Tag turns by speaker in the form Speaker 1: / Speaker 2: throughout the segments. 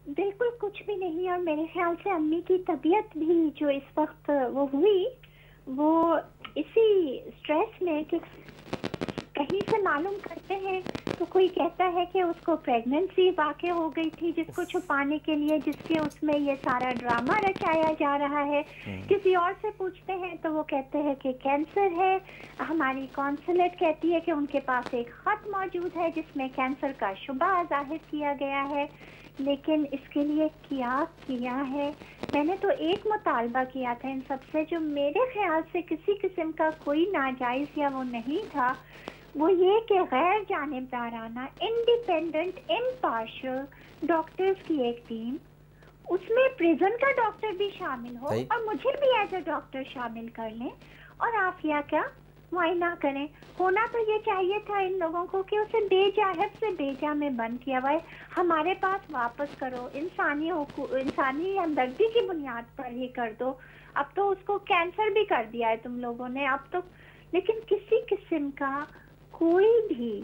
Speaker 1: بالکل کچھ بھی نہیں، اور میرے خیال سے امی کی طبیعت بھی جو اس وقت وہ ہوئی، وہ اسی اسٹریس میں کہ کہیں سے معلوم کرتے ہیں تو کوئی کہتا ہے کہ اس کو پریگننسی واقع ہو گئی تھی، جس کو چھپانے کے لیے، جس کے اس میں یہ سارا ڈرامہ رچایا جا رہا ہے. کسی اور سے پوچھتے ہیں تو وہ کہتے ہیں کہ کینسر ہے. ہماری کونسلیٹ کہتی ہے کہ ان کے پاس ایک خط موجود ہے جس میں کینسر کا شبہ ظاہر کیا گیا ہے. لیکن اس کے لیے کیا ہے؟ میں نے تو ایک مطالبہ کیا تھا ان سب سے، جو میرے خیال سے کسی قسم کا کوئی ناجائز یا وہ نہیں تھا، وہ یہ کہ غیر جانبدارانہ، انڈیپینڈنٹ، امپارشل ڈاکٹرز کی ایک ٹیم، اس میں پریزن کا ڈاکٹر بھی شامل ہو اور مجھے بھی ایز اے ڈاکٹر شامل کر لیں، اور عافیہ کا معائنہ کریں. ہونا تو یہ چاہیے تھا ان لوگوں کو کہ اسے بے جا حفظ سے بے جا میں بند کیا ہوا ہے، ہمارے پاس واپس کرو، انسانی ہمدردی کی بنیاد پر ہی کر دو. اب تو اس کو کینسر بھی کر دیا ہے تم لوگوں نے، اب تو لیکن کسی قسم کا کوئی بھی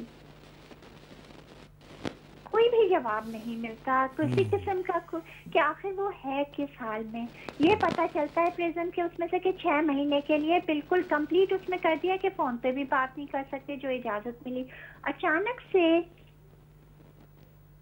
Speaker 1: جواب نہیں ملتا، کسی قسم کا کہ آخر وہ ہے کس حال میں. یہ پتا چلتا ہے پریزن کے اس میں سے کہ 6 مہینے کے لیے بالکل کمپلیٹ اس میں کر دیا کہ فون پہ بھی بات نہیں کر سکتے جو اجازت ملی. اچانک سے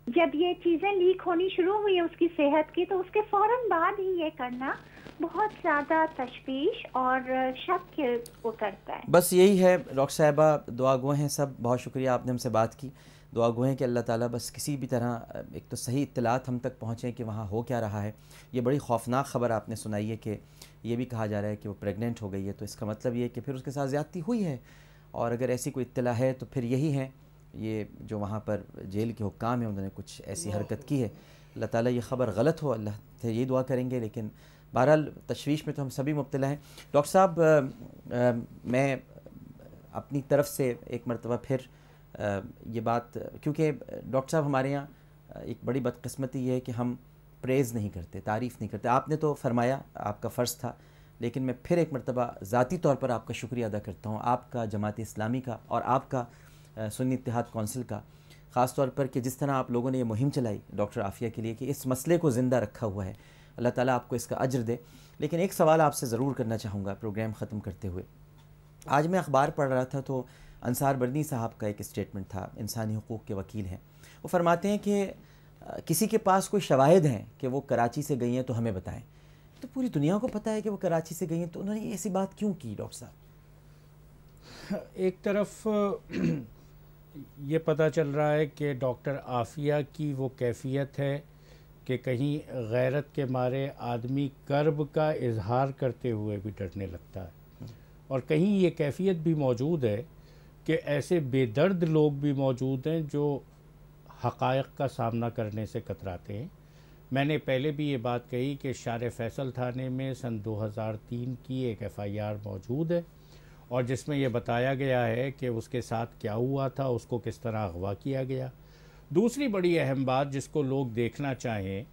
Speaker 1: جب یہ چیزیں لیک ہونی شروع ہوئی اس کی صحت کی، تو اس کے فوراً بعد ہی یہ کرنا بہت زیادہ تشویش اور شک کو کرتا ہے.
Speaker 2: بس یہی ہے ڈاکٹر صاحبہ، دعا گو ہیں سب. بہت شکریہ آپ نے ہم سے بات کی. دعا گو ہیں کہ اللہ تعالیٰ بس کسی بھی طرح ایک تو صحیح اطلاعات ہم تک پہنچیں کہ وہاں ہو کیا رہا ہے. یہ بڑی خوفناک خبر آپ نے سنائی ہے کہ یہ بھی کہا جا رہا ہے کہ وہ پریگننٹ ہو گئی ہے، تو اس کا مطلب یہ ہے کہ پھر اس کے ساتھ زیادتی ہوئی ہے، اور اگر ایسی کوئی اطلاع ہے تو پھر یہی ہے یہ جو وہاں پر جیل کے حکام ہیں انہوں نے کچھ ایسی حرکت کی ہے. اللہ تعالیٰ یہ خبر غلط ہو، اللہ سے یہی دعا کریں گے. لیکن بہرحال تشویش میں تو ہم سبھی مبتلا ہیں. ڈاکٹر صاحب، میں اپنی طرف سے ایک مرتبہ پھر یہ بات، کیونکہ ڈاکٹر صاحب ہمارے یہاں ایک بڑی بدقسمتی یہ ہے کہ ہم پریز نہیں کرتے، تعریف نہیں کرتے. آپ نے تو فرمایا، آپ کا فرض تھا، لیکن میں پھر ایک مرتبہ ذاتی طور پر آپ کا شکریہ ادا کرتا ہوں، آپ کا، جماعت اسلامی کا، اور آپ کا سنی اتحاد کونسل کا، خاص طور پر کہ جس طرح آپ لوگوں نے یہ مہم چلائی ڈاکٹر عافیہ کے لیے کہ اس مسئلے کو زندہ رکھا ہوا ہے. اللہ تعالیٰ آپ کو اس کا اجر دے. لیکن ایک سوال آپ سے ضرور کرنا چاہوں گا پروگرام ختم کرتے ہوئے. آج میں اخبار پڑھ رہا تھا تو انصار بردنی صاحب کا ایک اسٹیٹمنٹ تھا، انسانی حقوق کے وکیل ہیں. وہ فرماتے ہیں کہ کسی کے پاس کوئی شواہد ہیں کہ وہ کراچی سے گئی ہیں تو ہمیں بتائیں. تو پوری دنیا کو پتہ ہے کہ وہ کراچی سے گئی ہیں، تو انہوں نے ایسی بات کیوں کی ڈاکٹر صاحب؟
Speaker 3: ایک طرف یہ پتہ چل رہا ہے کہ ڈاکٹر عافیہ کی وہ کیفیت ہے کہ کہیں غیرت کے مارے آدمی کرب کا اظہار کرتے ہوئے بھی ڈرنے لگتا ہے، اور کہیں یہ کیفیت بھی موجود ہے کہ ایسے بے درد لوگ بھی موجود ہیں جو حقائق کا سامنا کرنے سے کتراتے ہیں. میں نے پہلے بھی یہ بات کہی کہ شار فیصل تھانے میں سن 2003 کی ایک FIR موجود ہے، اور جس میں یہ بتایا گیا ہے کہ اس کے ساتھ کیا ہوا تھا، اس کو کس طرح اغوا کیا گیا. دوسری بڑی اہم بات جس کو لوگ دیکھنا چاہیں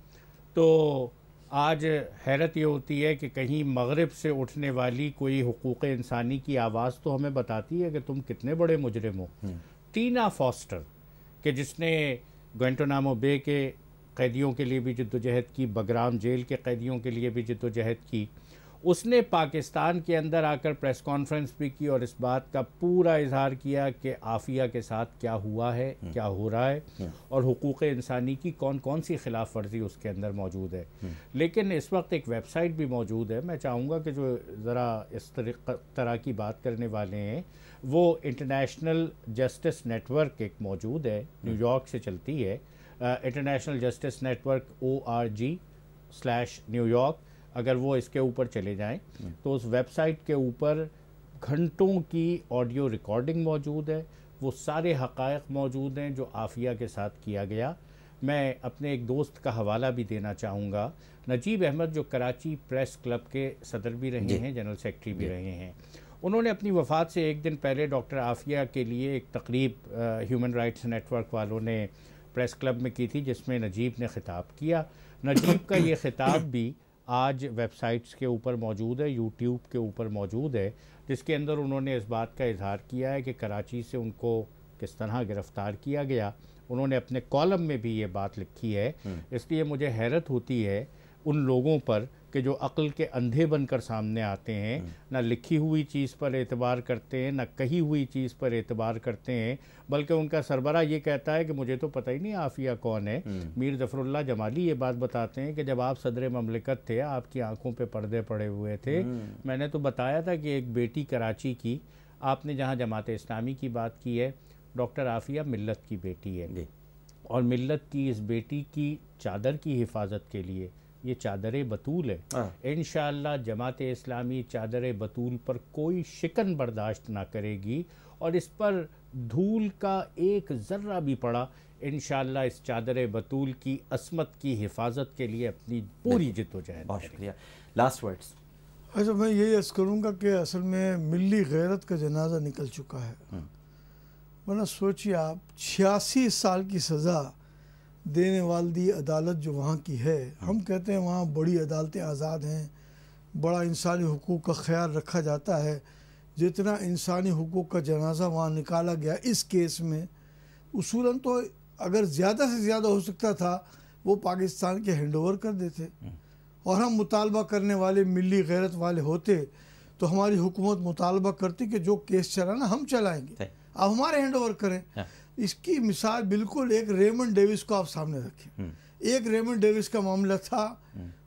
Speaker 3: تو آج حیرت یہ ہوتی ہے کہ کہیں مغرب سے اٹھنے والی کوئی حقوق انسانی کی آواز تو ہمیں بتاتی ہے کہ تم کتنے بڑے مجرم ہو. ٹینا فاسٹر، کہ جس نے گوانٹانامو بے کے قیدیوں کے لیے بھی جدوجہد کی، بگرام جیل کے قیدیوں کے لیے بھی جدوجہد کی، اس نے پاکستان کے اندر آ کر پریس کانفرنس بھی کی اور اس بات کا پورا اظہار کیا کہ عافیہ کے ساتھ کیا ہوا ہے، کیا ہو رہا ہے، اور حقوق انسانی کی کون کون سی خلاف ورزی اس کے اندر موجود ہے. لیکن اس وقت ایک ویب سائٹ بھی موجود ہے. میں چاہوں گا کہ جو ذرا اس طرح کی بات کرنے والے ہیں، وہ انٹرنیشنل جسٹس نیٹ ورک ایک موجود ہے، نیو یارک سے چلتی ہے، انٹرنیشنل جسٹس نیٹ ورک org/نیو یارک. اگر وہ اس کے اوپر چلے جائیں تو اس ویب سائٹ کے اوپر گھنٹوں کی آڈیو ریکارڈنگ موجود ہے. وہ سارے حقائق موجود ہیں جو عافیہ کے ساتھ کیا گیا. میں اپنے ایک دوست کا حوالہ بھی دینا چاہوں گا، نجیب احمد، جو کراچی پریس کلب کے صدر بھی رہے ہیں، جنرل سیکرٹری بھی رہے ہیں. انہوں نے اپنی وفات سے ایک دن پہلے ڈاکٹر عافیہ کے لیے ایک تقریب ہیومن رائٹس نیٹ ورک والوں نے پریس کلب میں کی تھی، جس میں نجیب نے خطاب کیا. نجیب کا یہ خطاب بھی آج ویب سائٹس کے اوپر موجود ہے، یوٹیوب کے اوپر موجود ہے، جس کے اندر انہوں نے اس بات کا اظہار کیا ہے کہ کراچی سے ان کو کس طرح گرفتار کیا گیا انہوں نے اپنے کالم میں بھی یہ بات لکھی ہے. اس لیے مجھے حیرت ہوتی ہے ان لوگوں پر کہ جو عقل کے اندھے بن کر سامنے آتے ہیں, نہ لکھی ہوئی چیز پر اعتبار کرتے ہیں, نہ کہی ہوئی چیز پر اعتبار کرتے ہیں, بلکہ ان کا سربراہ یہ کہتا ہے کہ مجھے تو پتہ ہی نہیں عافیہ کون ہے. میر ظفر اللہ جمالی یہ بات بتاتے ہیں کہ جب آپ صدر مملکت تھے, آپ کی آنکھوں پہ پردے پڑے ہوئے تھے. میں نے تو بتایا تھا کہ ایک بیٹی کراچی کی, آپ نے جہاں جماعت اسلامی کی بات کی ہے, ڈاکٹر عافیہ ملت کی بیٹی ہے, اور ملت کی اس بیٹی کی چادر کی حفاظت کے لیے یہ چادر بطول ہے. انشاءاللہ جماعت اسلامی چادر بطول پر کوئی شکن برداشت نہ کرے گی, اور اس پر دھول کا ایک ذرہ بھی پڑا انشاءاللہ اس چادر بطول کی عصمت کی حفاظت کے لیے اپنی پوری جدوجہد.
Speaker 2: بہت شکریہ. Last words.
Speaker 4: اچھا, میں یہی عرض کروں گا کہ اصل میں ملی غیرت کا جنازہ نکل چکا ہے. ورنہ سوچیے آپ, 86 سال کی سزا دینے والی عدالت جو وہاں کی ہے, ہم کہتے ہیں وہاں بڑی عدالتیں آزاد ہیں, بڑا انسانی حقوق کا خیال رکھا جاتا ہے. جتنا انسانی حقوق کا جنازہ وہاں نکالا گیا اس کیس میں, اصولاً تو اگر زیادہ سے زیادہ ہو سکتا تھا وہ پاکستان کے ہینڈ اوور کر دیتے, اور ہم مطالبہ کرنے والے ملی غیرت والے ہوتے تو ہماری حکومت مطالبہ کرتی کہ جو کیس چلانا ہم چلائیں گے, آپ ہمارے ہینڈ اوور کریں. اس کی مثال بالکل ایک ریمنڈ ڈیوس کو آپ سامنے رکھیں. ایک ریمنڈ ڈیوس کا معاملہ تھا,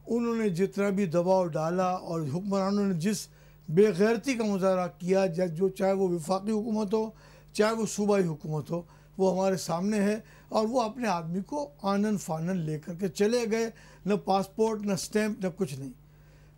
Speaker 4: انہوں نے جتنا بھی دباؤ ڈالا اور حکمرانوں نے جس بے غیرتی کا مظاہرہ کیا, جو چاہے وہ وفاقی حکومت ہو چاہے وہ صوبائی حکومت ہو, وہ ہمارے سامنے ہے. اور وہ اپنے آدمی کو آنن فانن لے کر کے چلے گئے, نہ پاسپورٹ نہ سٹیمپ نہ کچھ نہیں.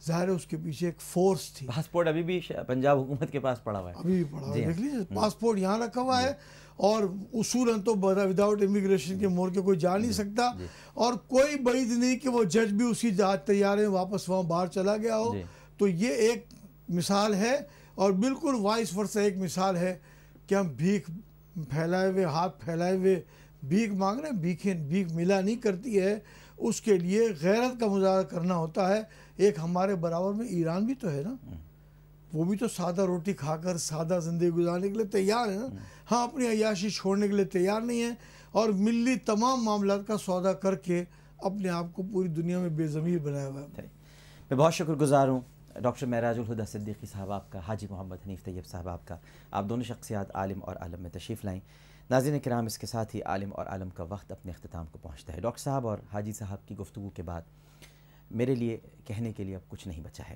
Speaker 4: ظاہر ہے اس کے پیچھے ایک فورس تھی.
Speaker 2: پاسپورٹ ابھی بھی پنجاب حکومت کے پاس پڑا ہوا ہے,
Speaker 4: ابھی بھی پڑا ہوا ہے, دیکھ لیجیے پاسپورٹ یہاں رکھا ہوا ہے, اور اصولاً تو وداؤٹ امیگریشن کے مور کے کوئی جا نہیں سکتا, اور کوئی بعید نہیں کہ وہ جج بھی اسی طیارے میں واپس وہاں باہر چلا گیا ہو. تو یہ ایک مثال ہے, اور بالکل وائس ورثہ ایک مثال ہے کہ ہم بھیک پھیلائے ہوئے, ہاتھ پھیلائے ہوئے بھیک مانگ رہے ہیں. بھیک ملا نہیں کرتی ہے, اس کے لیے غیرت کا مظاہرہ کرنا ہوتا ہے. ایک ہمارے برابر میں ایران بھی تو ہے نا, وہ بھی تو سادہ روٹی کھا کر سادہ زندگی گزارنے کے لیے تیار ہے نا. ہاں, اپنی عیاشی چھوڑنے کے لیے تیار نہیں ہے, اور ملی تمام معاملات کا سودا کر کے اپنے آپ کو پوری دنیا میں بے ضمیر بنایا ہوا ہے.
Speaker 2: میں بہت شکر گزار ہوں ڈاکٹر معراج الہدیٰ صدیقی صاحب آپ کا, حاجی محمد حنیف طیب صاحب آپ کا. آپ دونوں شخصیات عالم اور عالم میں تشریف لائیں. ناظرین کرام, اس کے ساتھ ہی عالم اور عالم کا وقت اپنے اختتام کو پہنچتا ہے. ڈاکٹر صاحب اور حاجی صاحب کی گفتگو کے بعد میرے لیے کہنے کے لیے اب کچھ نہیں بچا ہے,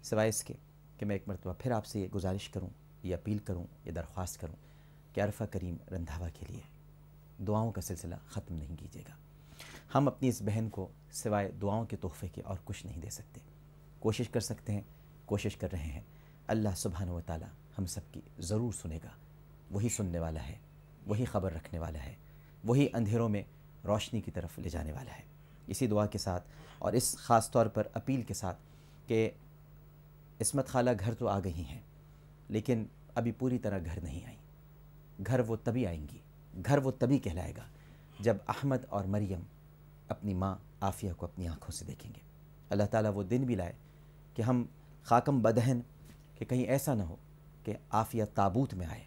Speaker 2: سوائے اس کے کہ میں ایک مرتبہ پھر آپ سے یہ گزارش کروں, یہ اپیل کروں, یہ درخواست کروں کہ عرفہ کریم رندھاوا کے لیے دعاؤں کا سلسلہ ختم نہیں کیجیے گا. ہم اپنی اس بہن کو سوائے دعاؤں کے تحفے کے اور کچھ نہیں دے سکتے. کوشش کر سکتے ہیں, کوشش کر رہے ہیں. اللہ سبحانہ و تعالی ہم سب کی ضرور سنے گا. وہی سننے والا ہے, وہی خبر رکھنے والا ہے, وہی اندھیروں میں روشنی کی طرف لے جانے والا ہے. اسی دعا کے ساتھ اور اس خاص طور پر اپیل کے ساتھ کہ عصمت خالہ گھر تو آ گئی ہیں, لیکن ابھی پوری طرح گھر نہیں آئیں. گھر وہ تبھی آئیں گی, گھر وہ تبھی کہلائے گا جب احمد اور مریم اپنی ماں عافیہ کو اپنی آنکھوں سے دیکھیں گے. اللہ تعالیٰ وہ دن بھی لائے کہ ہم خاکم بدہن, کہ کہیں ایسا نہ ہو کہ عافیہ تابوت میں آئے.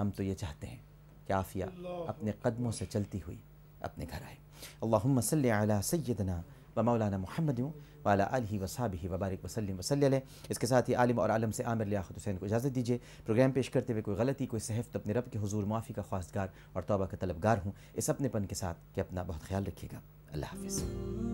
Speaker 2: ہم تو یہ چاہتے ہیں کہ عافیہ اپنے قدموں سے چلتی ہوئی اپنے گھر آئے. اللہم صلی علی سیدنا و مولانا محمد وعلی آلہ وصحبہ وبارک وسلم وصلی علیہ. اس کے ساتھ ہی عالم اور عالم سے عامر لیاقت حسین کو اجازت دیجیے. پروگرام پیش کرتے ہوئے کوئی غلطی, کوئی سہو تو اپنے رب کے حضور معافی کا خواستگار اور توبہ کا طلبگار ہوں, اس اپنے پن کے ساتھ کہ اپنا بہت خیال رکھیے گا. اللہ حافظ.